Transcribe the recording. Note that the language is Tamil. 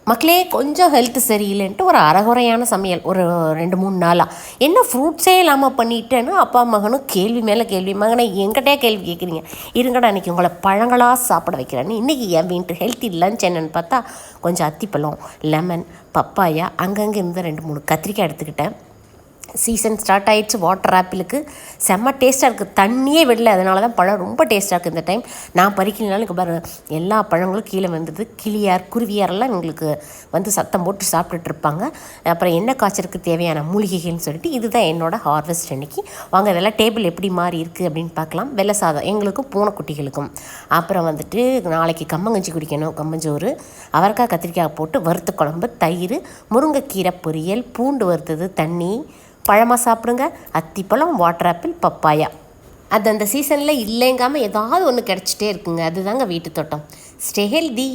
மக்களே கொஞ்சம் ஹெல்த் சரியில்லைன்ட்டு ஒரு அரைகுறையான சமையல் ஒரு 2-3 நாளாக என்ன ஃப்ரூட்ஸே இல்லாமல் பண்ணிட்டேன்னு அப்பா மகனும் கேள்வி மேலே கேள்வி. மகனை என்கிட்டே கேள்வி கேட்குறீங்க, இருங்கடா இன்றைக்கி உங்களை பழங்களாக சாப்பிட வைக்கிறேன்னு. இன்றைக்கி என் வீட்டு ஹெல்த்தி லஞ்ச் என்னென்னு பார்த்தா கொஞ்சம் அத்திப்பழம், லெமன், பப்பாயா, அங்கங்கே இருந்து 2-3 கத்திரிக்காய் எடுத்துக்கிட்டேன். சீசன் ஸ்டார்ட் ஆகிடுச்சு. வாட்டர் ஆப்பிளுக்கு செம்ம டேஸ்ட்டாக இருக்குது, தண்ணியே விடல. அதனால தான் பழம் ரொம்ப டேஸ்ட்டாக இருக்குது இந்த டைம். நான் பறிக்கலனாலும் இங்கே பாரு எல்லா பழங்களும் கீழே வந்துடுது. கிளியார் குருவியாரெல்லாம் எங்களுக்கு வந்து சத்தம் போட்டு சாப்பிட்டுட்டு இருப்பாங்க. அப்புறம் என்ன காய்ச்சலுக்கு தேவையான மூலிகைகள்னு சொல்லிட்டு இதுதான் என்னோடய ஹார்வெஸ்ட் அன்றைக்கி. வாங்க இதெல்லாம் டேபிள் எப்படி மாறி இருக்குது அப்படின்னு பார்க்கலாம். வெள்ளை சாதம் எங்களுக்கும் பூனைக்குட்டிகளுக்கும். அப்புறம் வந்துட்டு நாளைக்கு கம்மங்கஞ்சி குடிக்கணும், கம்மஞ்சோறு, அவரைக்காய் கத்திரிக்காய் போட்டு வறுத்த குழம்பு, தயிர், முருங்கைக்கீரை பொரியல், பூண்டு வறுத்தது, தண்ணி, பழமாக சாப்பிடுங்க. அத்திப்பழம், வாட்டர் ஆப்பிள், பப்பாயா. அது அந்த சீசனில் இல்லைங்காமல் ஏதாவது ஒன்று கிடச்சிட்டே இருக்குங்க. அதுதாங்க வீட்டு தோட்டம். Stay healthy.